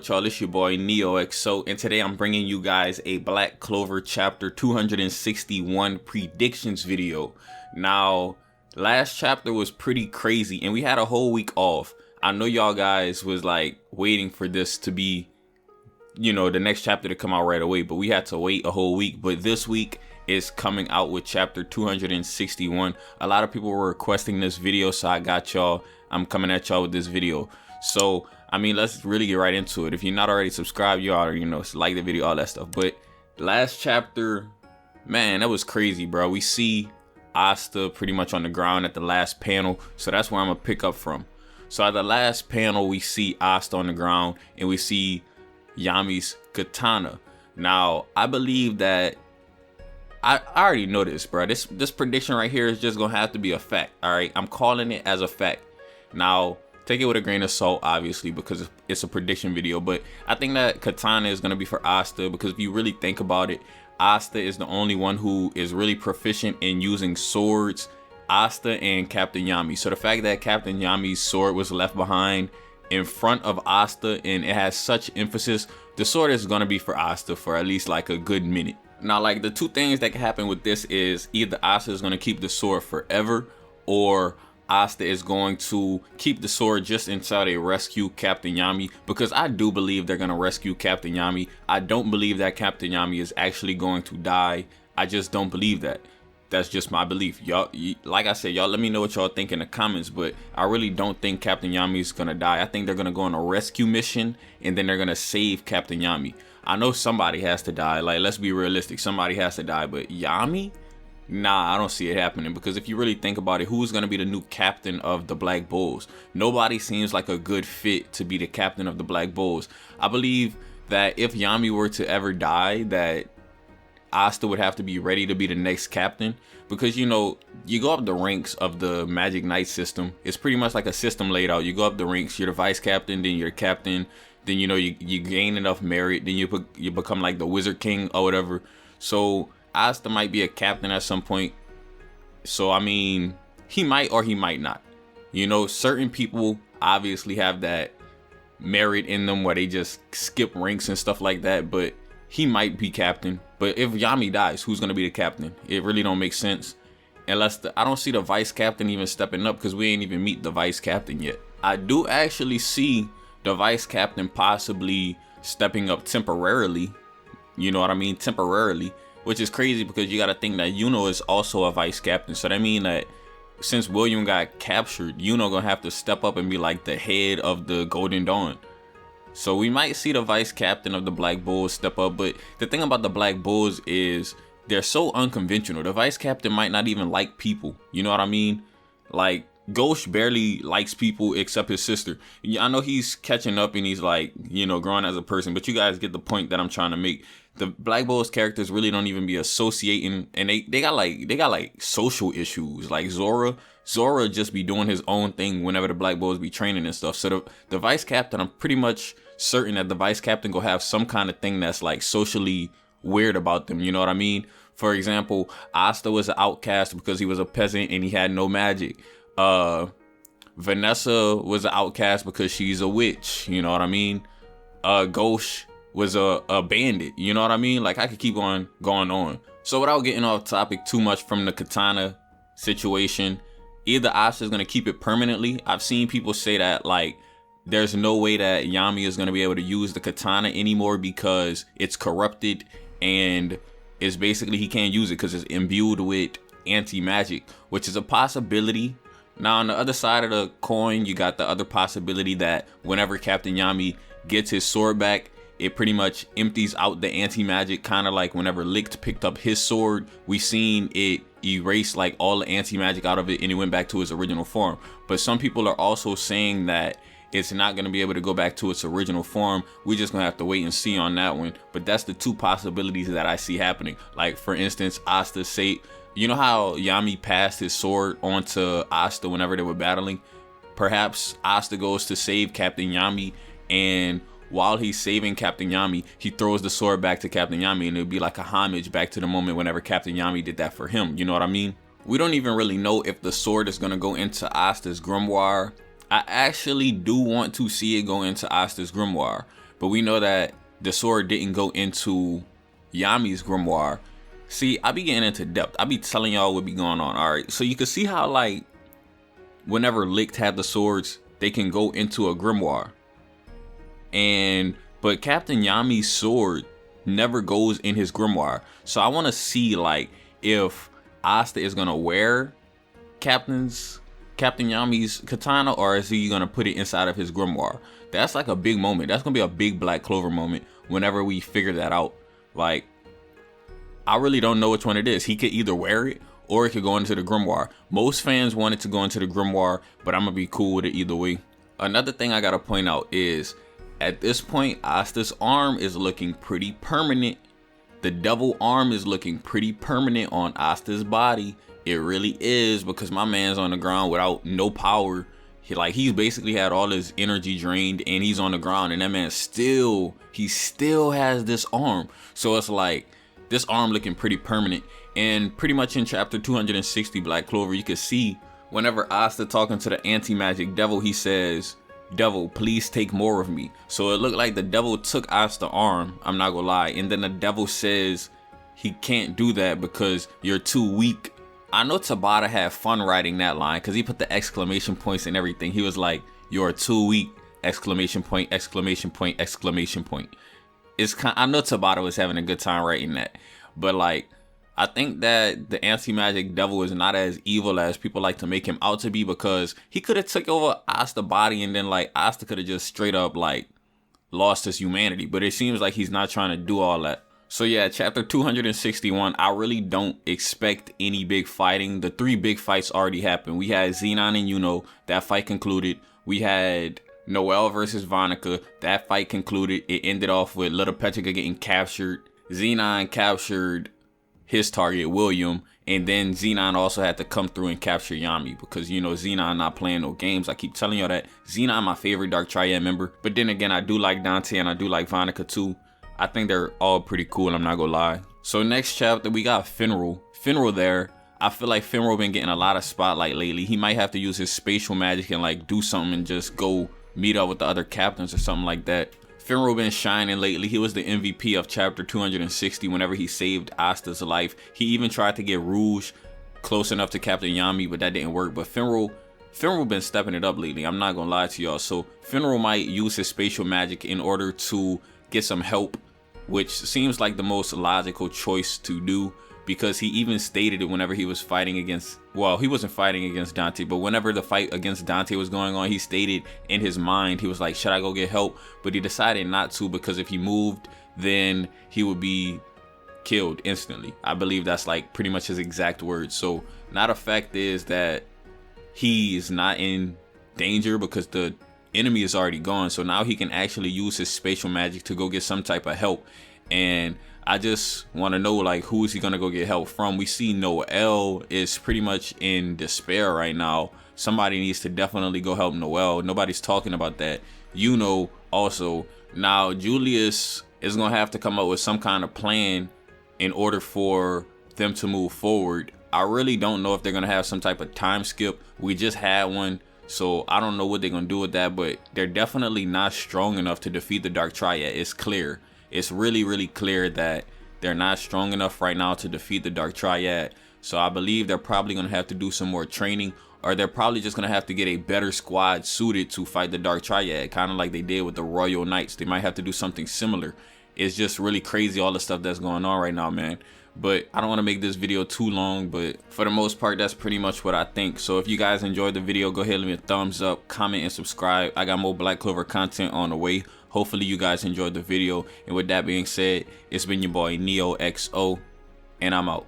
with y'all? It's your boy NeohXO, and today I'm bringing you guys a Black Clover Chapter 261 predictions video. Now, last chapter was pretty crazy, and we had a whole week off. I know y'all guys was like waiting for this to be, the next chapter to come out right away, but we had to wait a whole week. But this week is coming out with chapter 261. A lot of people were requesting this video, so I got y'all. I'm coming at y'all with this video. So, let's really get right into it. If you're not already subscribed, you already like the video, all that stuff. But last chapter, man, that was crazy, bro. We see Asta pretty much on the ground at the last panel. So that's where I'm going to pick up from. So at the last panel, we see Asta on the ground and we see Yami's katana. Now, I believe that I already know this, bro. This prediction right here is just going to have to be a fact, all right? I'm calling it as a fact. Now, take it with a grain of salt, obviously, because it's a prediction video. But I think that katana is going to be for Asta, because if you really think about it, Asta is the only one who is really proficient in using swords. Asta and Captain Yami. So the fact that Captain Yami's sword was left behind in front of Asta and it has such emphasis, the sword is going to be for Asta for at least like a good minute. Now, like, the two things that can happen with this is either Asta is going to keep the sword forever, or Asta is going to keep the sword just until they rescue Captain Yami, because I do believe they're going to rescue Captain Yami. I don't believe that Captain Yami is actually going to die. I just don't believe that. That's just my belief. Y'all, like I said, y'all let me know what y'all think in the comments, but I really don't think Captain Yami is going to die. I think they're going to go on a rescue mission and then they're going to save Captain Yami. I know somebody has to die. Like, let's be realistic. Somebody has to die, but Yami? Nah, I don't see it happening, because if you really think about it, who's going to be the new captain of the Black Bulls? Nobody seems like a good fit to be the captain of the Black Bulls. I believe that if Yami were to ever die, that Asta would have to be ready to be the next captain, because you go up the ranks of the Magic Knight system. It's pretty much like a system laid out. You go up the ranks, you're the vice captain, then you're captain, then you gain enough merit, then you become like the Wizard King or whatever. So Asta might be a captain at some point. So he might or he might not. Certain people obviously have that merit in them where they just skip ranks and stuff like that, but he might be captain. But if Yami dies, who's going to be the captain? It really don't make sense. Unless I don't see the vice captain even stepping up, because we ain't even meet the vice captain yet. I do actually see the vice captain possibly stepping up temporarily. You know what I mean? Temporarily. Which is crazy, because you got to think that Yuno is also a vice captain. So that means that since William got captured, Yuno going to have to step up and be like the head of the Golden Dawn. So we might see the vice captain of the Black Bulls step up. But the thing about the Black Bulls is they're so unconventional. The vice captain might not even like people. You know what I mean? Like, Ghost barely likes people except his sister. I know he's catching up and he's like, growing as a person. But you guys get the point that I'm trying to make. The Black Bulls characters really don't even be associating, and they got like social issues. Like Zora just be doing his own thing whenever the Black Bulls be training and stuff. So the vice captain, I'm pretty much certain that the vice captain go have some kind of thing that's like socially weird about them. You know what I mean? For example, Asta was an outcast because he was a peasant and he had no magic. Vanessa was an outcast because she's a witch. You know what I mean? Ghost was a bandit. You know what I mean? Like, I could keep on going on. So without getting off topic too much from the katana situation, either Asta is going to keep it permanently. I've seen people say that, like, there's no way that Yami is going to be able to use the katana anymore because it's corrupted and it's basically he can't use it because it's imbued with anti-magic, which is a possibility. Now, on the other side of the coin, you got the other possibility that whenever Captain Yami gets his sword back, it pretty much empties out the anti-magic, kind of like whenever Licht picked up his sword, we seen it erase like all the anti-magic out of it and it went back to its original form. But some people are also saying that it's not going to be able to go back to its original form. We're just going to have to wait and see on that one. But that's the two possibilities that I see happening. Like, for instance, Asta say, you know how Yami passed his sword onto Asta whenever they were battling? Perhaps Asta goes to save Captain Yami, and while he's saving Captain Yami, he throws the sword back to Captain Yami, and it'll be like a homage back to the moment whenever Captain Yami did that for him. You know what I mean? We don't even really know if the sword is going to go into Asta's grimoire. I actually do want to see it go into Asta's grimoire, but we know that the sword didn't go into Yami's grimoire. See, I be getting into depth. I be telling y'all what be going on. All right, so you can see how like whenever Licht had the swords, they can go into a grimoire, but Captain Yami's sword never goes in his grimoire. So I want to see like if Asta is gonna wear Captain Yami's katana, or is he gonna put it inside of his grimoire? That's like a big moment. That's gonna be a big Black Clover moment whenever we figure that out. Like, I really don't know which one it is. He could either wear it or it could go into the grimoire. Most fans want it to go into the grimoire, but I'm gonna be cool with it either way. Another thing I gotta point out is at this point, Asta's arm is looking pretty permanent. The devil arm is looking pretty permanent on Asta's body. It really is, because my man's on the ground without no power. He's basically had all his energy drained, and he's on the ground, and that man still has this arm. So it's like this arm looking pretty permanent. And pretty much in chapter 260 Black Clover, you can see whenever Asta talking to the anti-magic devil, he says, "Devil, please take more of me." So it looked like the devil took Asta's arm, I'm not gonna lie, and then the devil says he can't do that because you're too weak. I know Tabata had fun writing that line because he put the exclamation points and everything. He was like, "You're too weak!" Exclamation point, exclamation point, exclamation point. I know Tabata was having a good time writing that, but like, I think that the anti-magic devil is not as evil as people like to make him out to be, because he could have took over Asta's body and then like Asta could have just straight up like lost his humanity. But it seems like he's not trying to do all that. So yeah, chapter 261, I really don't expect any big fighting. The 3 big fights already happened. We had Xenon and Yuno. That fight concluded. We had Noelle versus Vonica. That fight concluded. It ended off with Little Petrica getting captured. Xenon captured his target, William, and then Xenon also had to come through and capture Yami, because you know Xenon not playing no games. I keep telling y'all that. Xenon my favorite Dark Triad member, but then again, I do like Dante and I do like Vonica too. I think they're all pretty cool, I'm not gonna lie. So next chapter, we got Finral. Finral there. I feel like Finral been getting a lot of spotlight lately. He might have to use his spatial magic and like do something and just go meet up with the other captains or something like that. Finral been shining lately. He was the MVP of chapter 260 whenever he saved Asta's life. He even tried to get Rouge close enough to Captain Yami, but that didn't work. But Finral been stepping it up lately, I'm not gonna lie to y'all. So Finral might use his spatial magic in order to get some help, which seems like the most logical choice to do, because he even stated it whenever he was fighting against, well, he wasn't fighting against Dante, but whenever the fight against Dante was going on, he stated in his mind, he was like, should I go get help? But he decided not to, because if he moved, then he would be killed instantly. I believe that's like pretty much his exact words. So not a fact is that he is not in danger because the enemy is already gone. So now he can actually use his spatial magic to go get some type of help. And I just want to know, like, who is he gonna go get help from? We see Noelle is pretty much in despair right now. Somebody needs to definitely go help Noelle. Nobody's talking about that. You know, also now Julius is gonna have to come up with some kind of plan in order for them to move forward. I really don't know if they're gonna have some type of time skip. We just had one, so I don't know what they're gonna do with that, but they're definitely not strong enough to defeat the Dark Triad. It's clear. It's really, really clear that they're not strong enough right now to defeat the Dark Triad. So I believe they're probably going to have to do some more training, or they're probably just going to have to get a better squad suited to fight the Dark Triad, kind of like they did with the Royal Knights. They might have to do something similar. It's just really crazy, all the stuff that's going on right now, man. But I don't want to make this video too long, but for the most part, that's pretty much what I think. So if you guys enjoyed the video, go ahead and leave me a thumbs up, comment, and subscribe. I got more Black Clover content on the way. Hopefully you guys enjoyed the video. And with that being said, it's been your boy NeohXO, and I'm out.